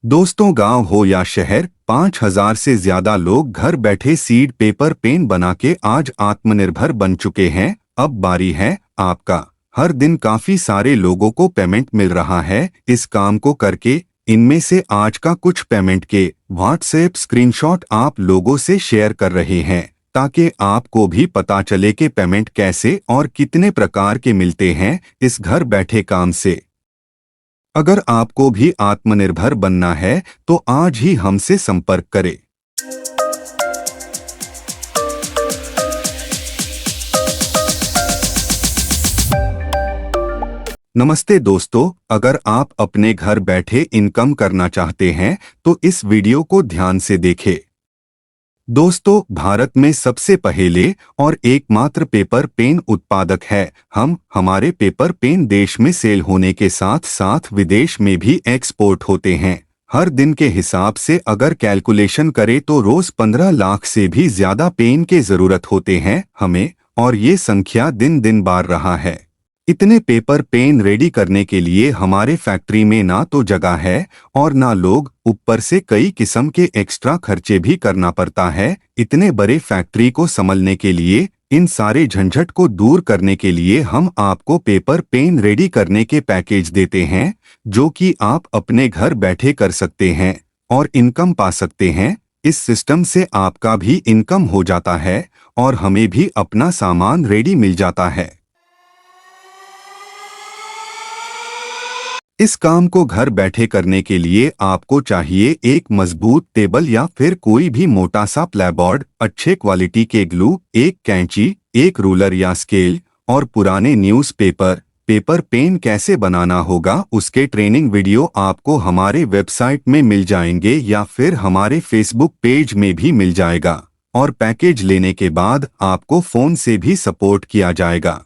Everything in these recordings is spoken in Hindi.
दोस्तों, गांव हो या शहर, 5,000 से ज्यादा लोग घर बैठे सीड पेपर पेन बना के आज आत्मनिर्भर बन चुके हैं। अब बारी है आपका। हर दिन काफी सारे लोगों को पेमेंट मिल रहा है इस काम को करके। इनमें से आज का कुछ पेमेंट के व्हाट्सएप स्क्रीनशॉट आप लोगों से शेयर कर रहे हैं ताकि आपको भी पता चले कि पेमेंट कैसे और कितने प्रकार के मिलते हैं इस घर बैठे काम से। अगर आपको भी आत्मनिर्भर बनना है तो आज ही हमसे संपर्क करें। नमस्ते दोस्तों, अगर आप अपने घर बैठे इनकम करना चाहते हैं तो इस वीडियो को ध्यान से देखें। दोस्तों, भारत में सबसे पहले और एकमात्र पेपर पेन उत्पादक है हमारे पेपर पेन देश में सेल होने के साथ साथ विदेश में भी एक्सपोर्ट होते हैं। हर दिन के हिसाब से अगर कैलकुलेशन करें तो रोज 15 लाख से भी ज्यादा पेन के जरूरत होते हैं हमें, और ये संख्या दिन दिन बढ़ रहा है। इतने पेपर पेन रेडी करने के लिए हमारे फैक्ट्री में ना तो जगह है और ना लोग, ऊपर से कई किस्म के एक्स्ट्रा खर्चे भी करना पड़ता है। इतने बड़े फैक्ट्री को संभालने के लिए, इन सारे झंझट को दूर करने के लिए हम आपको पेपर पेन रेडी करने के पैकेज देते हैं जो कि आप अपने घर बैठे कर सकते हैं और इनकम पा सकते हैं। इस सिस्टम से आपका भी इनकम हो जाता है और हमें भी अपना सामान रेडी मिल जाता है। इस काम को घर बैठे करने के लिए आपको चाहिए एक मजबूत टेबल या फिर कोई भी मोटा सा प्लेबोर्ड, अच्छे क्वालिटी के ग्लू, एक कैंची, एक रूलर या स्केल और पुराने न्यूज़पेपर। पेपर पेन कैसे बनाना होगा उसके ट्रेनिंग वीडियो आपको हमारे वेबसाइट में मिल जाएंगे या फिर हमारे फेसबुक पेज में भी मिल जाएगा, और पैकेज लेने के बाद आपको फोन से भी सपोर्ट किया जाएगा।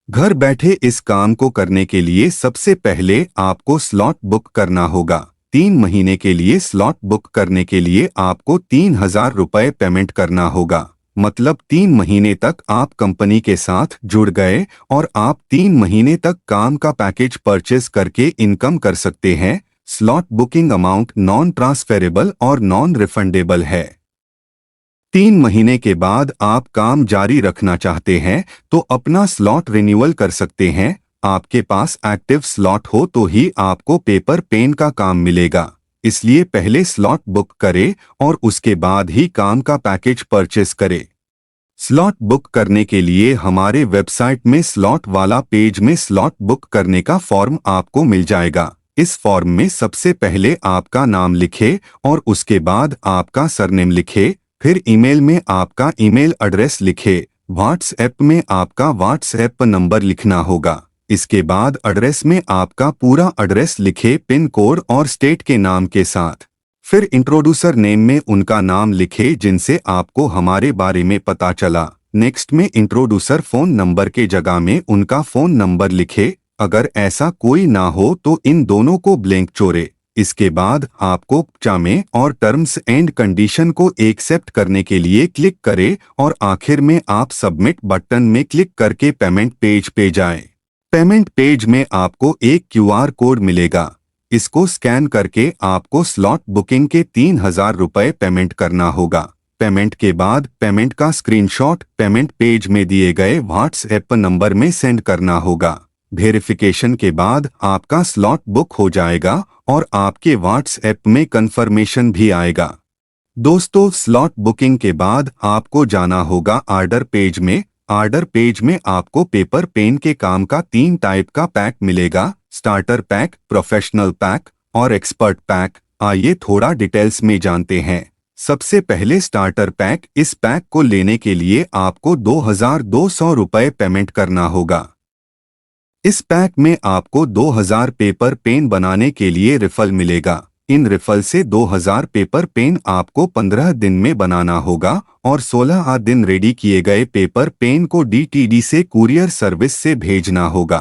घर बैठे इस काम को करने के लिए सबसे पहले आपको स्लॉट बुक करना होगा। 3 महीने के लिए स्लॉट बुक करने के लिए आपको 3,000 रुपये पेमेंट करना होगा। मतलब 3 महीने तक आप कंपनी के साथ जुड़ गए और आप 3 महीने तक काम का पैकेज परचेज करके इनकम कर सकते हैं। Slot booking amount non transferable और नॉन रिफंडेबल है। 3 महीने के बाद आप काम जारी रखना चाहते हैं तो अपना स्लॉट रिन्यूअल कर सकते हैं। आपके पास एक्टिव स्लॉट हो तो ही आपको पेपर पेन का काम मिलेगा, इसलिए पहले स्लॉट बुक करें और उसके बाद ही काम का पैकेज परचेस करें। स्लॉट बुक करने के लिए हमारे वेबसाइट में स्लॉट वाला पेज में स्लॉट बुक करने का फॉर्म आपको मिल जाएगा। इस फॉर्म में सबसे पहले आपका नाम लिखे और उसके बाद आपका सरनेम लिखे, फिर ईमेल में आपका ईमेल एड्रेस लिखे, व्हाट्सएप में आपका व्हाट्सएप नंबर लिखना होगा। इसके बाद एड्रेस में आपका पूरा एड्रेस लिखे, पिन कोड और स्टेट के नाम के साथ। फिर इंट्रोड्यूसर नेम में उनका नाम लिखे जिनसे आपको हमारे बारे में पता चला। नेक्स्ट में इंट्रोड्यूसर फोन नंबर के जगह में उनका फोन नंबर लिखे। अगर ऐसा कोई ना हो तो इन दोनों को ब्लैंक छोड़े। इसके बाद आपको चामे और टर्म्स एंड कंडीशन को एक्सेप्ट करने के लिए क्लिक करें और आखिर में आप सबमिट बटन में क्लिक करके पेमेंट पेज पे जाएं। पेमेंट पेज में आपको एक QR कोड मिलेगा। इसको स्कैन करके आपको स्लॉट बुकिंग के 3,000 रुपये पेमेंट करना होगा। पेमेंट के बाद पेमेंट का स्क्रीनशॉट पेमेंट पेज में दिए गए व्हाट्सएप नंबर में सेंड करना होगा। वेरिफिकेशन के बाद आपका स्लॉट बुक हो जाएगा और आपके व्हाट्सएप में कंफर्मेशन भी आएगा। दोस्तों, स्लॉट बुकिंग के बाद आपको जाना होगा ऑर्डर पेज में। ऑर्डर पेज में आपको पेपर पेन के काम का 3 टाइप का पैक मिलेगा, स्टार्टर पैक, प्रोफेशनल पैक और एक्सपर्ट पैक। आइए थोड़ा डिटेल्स में जानते हैं। सबसे पहले स्टार्टर पैक। इस पैक को लेने के लिए आपको 2,200 रुपये पेमेंट करना होगा। इस पैक में आपको 2,000 पेपर पेन बनाने के लिए रिफल मिलेगा। इन रिफल से 2,000 पेपर पेन आपको 15 दिन में बनाना होगा और 16 दिन रेडी किए गए पेपर पेन को DTD से कुरियर सर्विस से भेजना होगा।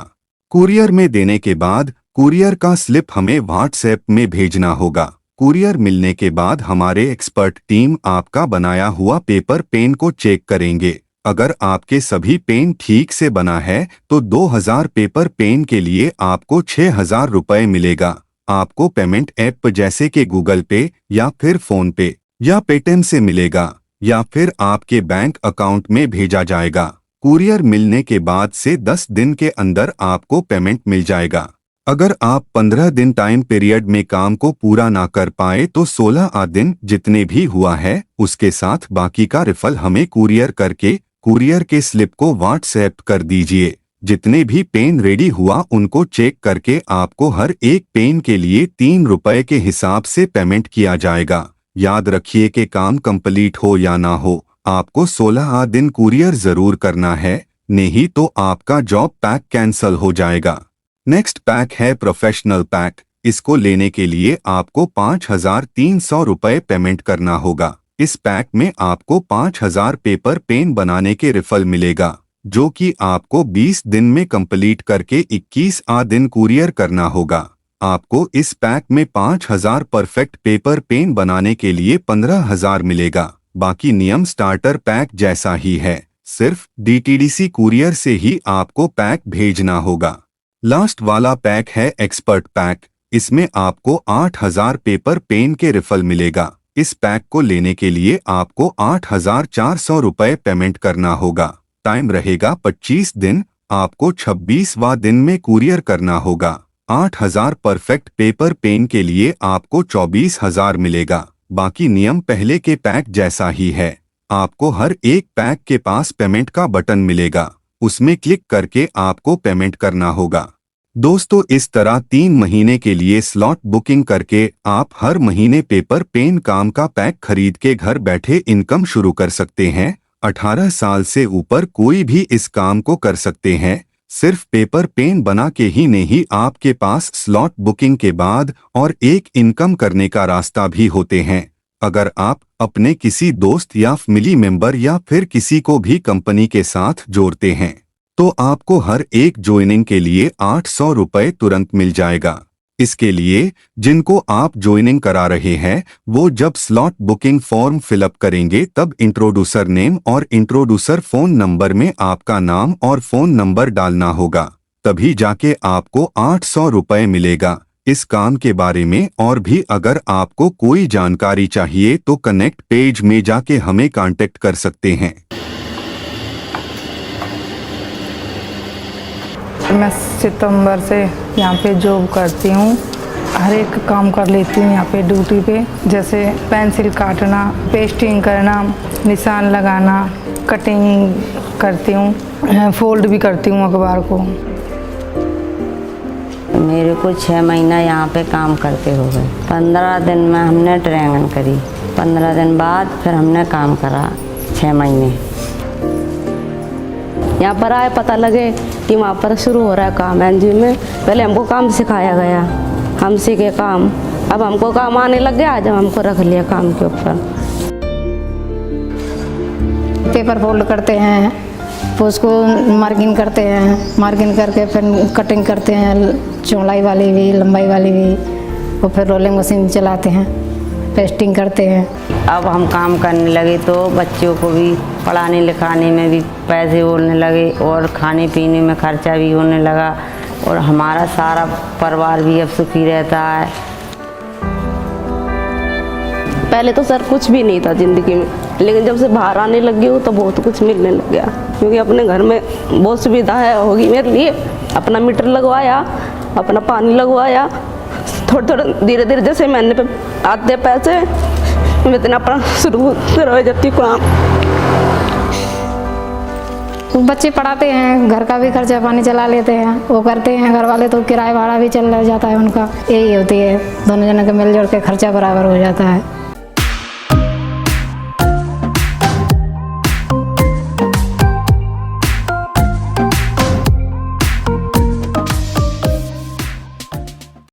कुरियर में देने के बाद कुरियर का स्लिप हमें व्हाट्सएप में भेजना होगा। कुरियर मिलने के बाद हमारे एक्सपर्ट टीम आपका बनाया हुआ पेपर पेन को चेक करेंगे। अगर आपके सभी पेन ठीक से बना है तो 2,000 पेपर पेन के लिए आपको 6,000 रुपये मिलेगा आपको पेमेंट ऐप जैसे कि गूगल पे या फिर फोन पे या पेटीएम से मिलेगा या फिर आपके बैंक अकाउंट में भेजा जाएगा। कुरियर मिलने के बाद से 10 दिन के अंदर आपको पेमेंट मिल जाएगा। अगर आप 15 दिन टाइम पीरियड में काम को पूरा ना कर पाए तो 16 दिन जितने भी हुआ है उसके साथ बाकी का रिफल हमें कुरियर करके कुरियर के स्लिप को व्हाट्सएप कर दीजिए। जितने भी पेन रेडी हुआ उनको चेक करके आपको हर एक पेन के लिए 3 रुपए के हिसाब से पेमेंट किया जाएगा। याद रखिए कि काम कंप्लीट हो या ना हो, आपको 16 दिन कुरियर जरूर करना है, नहीं तो आपका जॉब पैक कैंसल हो जाएगा। नेक्स्ट पैक है प्रोफेशनल पैक। इसको लेने के लिए आपको 5,300 रुपए पेमेंट करना होगा। इस पैक में आपको 5,000 पेपर पेन बनाने के रिफल मिलेगा, जो कि आपको 20 दिन में कंप्लीट करके 21 दिन कुरियर करना होगा। आपको इस पैक में 5,000 परफेक्ट पेपर पेन बनाने के लिए 15,000 मिलेगा। बाकी नियम स्टार्टर पैक जैसा ही है, सिर्फ DTDC कुरियर से ही आपको पैक भेजना होगा। लास्ट वाला पैक है एक्सपर्ट पैक। इसमें आपको 8,000 पेपर पेन के रिफल मिलेगा। इस पैक को लेने के लिए आपको 8,400 रुपए पेमेंट करना होगा। टाइम रहेगा 25 दिन। आपको 26वां दिन में कुरियर करना होगा। 8,000 परफेक्ट पेपर पेन के लिए आपको 24,000 मिलेगा। बाकी नियम पहले के पैक जैसा ही है। आपको हर एक पैक के पास पेमेंट का बटन मिलेगा, उसमें क्लिक करके आपको पेमेंट करना होगा। दोस्तों, इस तरह 3 महीने के लिए स्लॉट बुकिंग करके आप हर महीने पेपर पेन काम का पैक खरीद के घर बैठे इनकम शुरू कर सकते हैं। 18 साल से ऊपर कोई भी इस काम को कर सकते हैं। सिर्फ पेपर पेन बना के ही नहीं, आपके पास स्लॉट बुकिंग के बाद और एक इनकम करने का रास्ता भी होते हैं। अगर आप अपने किसी दोस्त या फैमिली मेंबर या फिर किसी को भी कंपनी के साथ जोड़ते हैं तो आपको हर एक ज्वाइनिंग के लिए 800 रुपए तुरंत मिल जाएगा। इसके लिए जिनको आप ज्वाइनिंग करा रहे हैं वो जब स्लॉट बुकिंग फॉर्म फिलअप करेंगे तब इंट्रोड्यूसर नेम और इंट्रोड्यूसर फोन नंबर में आपका नाम और फोन नंबर डालना होगा, तभी जाके आपको 800 रुपए मिलेगा। इस काम के बारे में और भी अगर आपको कोई जानकारी चाहिए तो कनेक्ट पेज में जाके हमें कांटेक्ट कर सकते हैं। मैं सितंबर से यहाँ पे जॉब करती हूँ। हर एक काम कर लेती हूँ यहाँ पे ड्यूटी पे, जैसे पेंसिल काटना, पेस्टिंग करना, निशान लगाना, कटिंग करती हूँ, फोल्ड भी करती हूँ अखबार को। मेरे को 6 महीना यहाँ पे काम करते हो गए। 15 दिन में हमने ट्रेनिंग करी, 15 दिन बाद फिर हमने काम करा 6 महीने। यहाँ पर आए पता लगे कि वहाँ पर शुरू हो रहा है काम एनजीओ में। पहले हमको काम सिखाया गया, हम सीखे काम, अब हमको काम आने लग गया, जब हमको रख लिया काम के ऊपर। पेपर फोल्ड करते हैं, फिर उसको मार्किंग करते हैं, मार्किंग करके फिर कटिंग करते हैं, चौड़ाई वाली भी लंबाई वाली भी, और फिर रोलिंग मशीन चलाते हैं, पेस्टिंग करते हैं। अब हम काम करने लगे तो बच्चों को भी पढ़ाने लिखाने में भी पैसे होने लगे और खाने पीने में खर्चा भी होने लगा और हमारा सारा परिवार भी अब सुखी रहता है। पहले तो सर कुछ भी नहीं था ज़िंदगी में, लेकिन जब से बाहर आने लगी हूँ तो बहुत कुछ मिलने लग गया, क्योंकि अपने घर में बहुत सुविधा है होगी मेरे लिए। अपना मीटर लगवाया, अपना पानी लगवाया, थोड़े थोड़े धीरे धीरे जैसे महीने पे आते पैसे मैं इतना अपना शुरू करो जाती काम। बच्चे पढ़ाते हैं, घर का भी खर्चा पानी चला लेते हैं, वो करते हैं घर वाले, तो किराया भाड़ा भी चल जाता है उनका। यही होती है, दोनों जनों के मिलजुल के खर्चा बराबर हो जाता है।